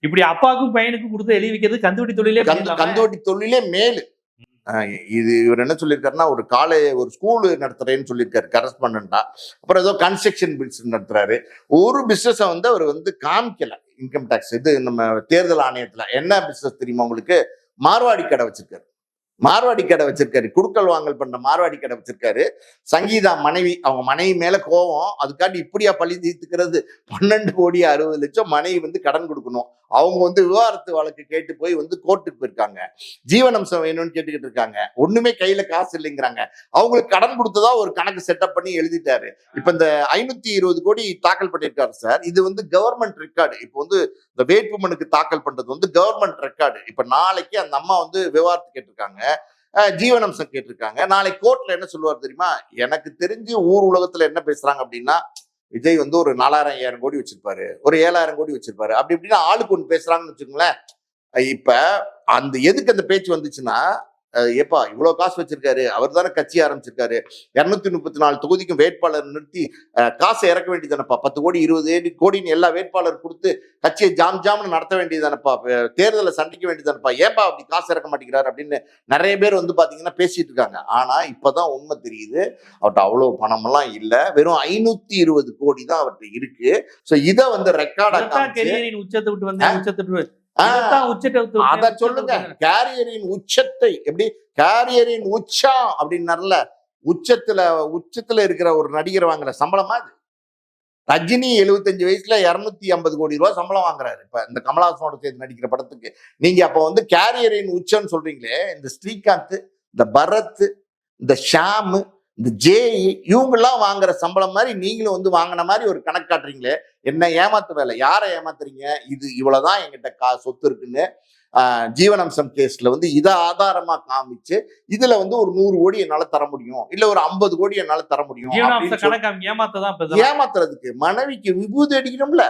இப்படி அப்பாவுக்கும் பையனுக்கும் கொடுத்து எழுதி வைக்கிறது கந்துவட்டி தொழிலே கந்துவட்டி தொழிலே மேலு. இது இவர் என்ன சொல்லியிருக்காருன்னா, ஒரு ஸ்கூல் நடத்துறேன்னு சொல்லியிருக்காரு கரஸ்பாண்டா. அப்புறம் ஏதோ கன்ஸ்ட்ரக்ஷன் பிசினஸ் நடத்துறாரு. ஒரு பிசினஸ வந்து அவர் வந்து காமிக்கல. இன்கம் டாக்ஸ் இது நம்ம தேர்தல் ஆணையத்துல என்ன பிசினஸ் தெரியுமா உங்களுக்கு? மார்வாடி கடை வச்சிருக்காரு. குடுக்கல் வாங்கல் பண்ற மார்வாடி கடை வச்சிருக்காரு. சங்கீதா மனைவி, அவங்க மனைவி மேல கோவம், அதுக்காண்டி இப்படியா பழி தீர்த்துக்கிறது? 12,60,00,000 மனைவி வந்து கடன் கொடுக்கணும். அவங்க வந்து விவாகரத்து வழக்கு கேட்டு போய் வந்து கோர்ட்டுக்கு போயிருக்காங்க. ஜீவனம்சம் வேணும்னு கேட்டுக்கிட்டு இருக்காங்க. ஒண்ணுமே கையில காசு இல்லைங்கிறாங்க. அவங்களுக்கு கடன் கொடுத்ததா ஒரு கணக்கு செட்டப் பண்ணி எழுதிட்டாரு. இப்ப இந்த 520 கோடி தாக்கல் பண்ணியிருக்காரு சார். இது வந்து கவர்மெண்ட் ரெக்கார்டு. இப்போ வந்து இந்த வேட்புமனுக்கு தாக்கல் பண்றது வந்து கவர்மெண்ட் ரெக்கார்டு. இப்ப நாளைக்கு அந்த அம்மா வந்து விவாகரத்து கேட்டிருக்காங்க, ஜீவனம்சம் கேட்டிருக்காங்க. நாளைக்கு கோர்ட்ல என்ன சொல்லுவார் தெரியுமா? எனக்கு தெரிஞ்சு ஊர் உலகத்துல என்ன பேசுறாங்க அப்படின்னா, விஜய் வந்து ஒரு 4,000-5,000 கோடி வச்சிருப்பாரு, ஒரு 7,000 கோடி வச்சிருப்பாரு, அப்படி இப்படின்னா ஆளுக்கு ஒன்று பேசுறாங்கன்னு வச்சுக்கோங்களேன். இப்ப எதுக்கு அந்த பேச்சு வந்துச்சுன்னா, ஏப்பா இவ்வளவு காசு வச்சிருக்காரு, அவர் தானே கட்சி ஆரம்பிச்சிருக்காரு, 234 தொகுதிக்கும் வேட்பாளர் நிறுத்தி காசை இறக்க வேண்டியதானப்பா, 10 கோடி 20 கோடின்னு எல்லா வேட்பாளர் கொடுத்து கட்சியை ஜாம்னு நடத்த வேண்டியதானப்பா, தேர்தலை சந்திக்க வேண்டியதானப்பா, ஏப்பா அப்படி காசு இறக்க மாட்டேங்கிறாரு அப்படின்னு நிறைய பேர் வந்து பாத்தீங்கன்னா பேசிட்டு இருக்காங்க. ஆனா இப்பதான் உண்மை தெரியுது, அவர்கிட்ட அவ்வளவு பணம் எல்லாம் இல்ல, வெறும் 520 கோடி தான் அவர்கிட்ட இருக்கு. சோ இத வந்து ரெக்கார்டா உச்சத்தை விட்டு வந்து அத சொல்லுங்க. கேரியரின் உச்சத்தை எப்படி, கேரியரின் உச்சம் அப்படின்னார்ல, உச்சத்துல இருக்கிற ஒரு நடிகர் வாங்குற சம்பளமா அது? ரஜினி 75 வயசுல 250 கோடி ரூபாய் சம்பளம் வாங்குறாரு இப்ப இந்த கமலஹாசனோட சேர்த்து நடிக்கிற படத்துக்கு. நீங்க அப்ப வந்து கேரியரின் உச்சம்னு சொல்றீங்களே, இந்த ஸ்ரீகாந்த், இந்த பரத், இந்த ஷாமு, இந்த ஜேஇ, இவங்கெல்லாம் வாங்குற சம்பளம் மாதிரி நீங்களும் வந்து வாங்கின மாதிரி ஒரு கணக்கு காட்டுறீங்களே, என்ன ஏமாத்து வேலை? யாரை ஏமாத்துறீங்க? இது இவ்வளவுதான் எங்கிட்ட சொத்து இருக்குன்னு ஜீவனம்சம் கேஸ்ல வந்து இதை ஆதாரமா காமிச்சு, இதுல வந்து ஒரு 100 கோடி என்னால தர முடியும், இல்ல ஒரு 50 கோடி என்னால தர முடியும், ஏமாத்துறதுக்கு மனைவிக்கு விபூதி அடிக்கணும்ல.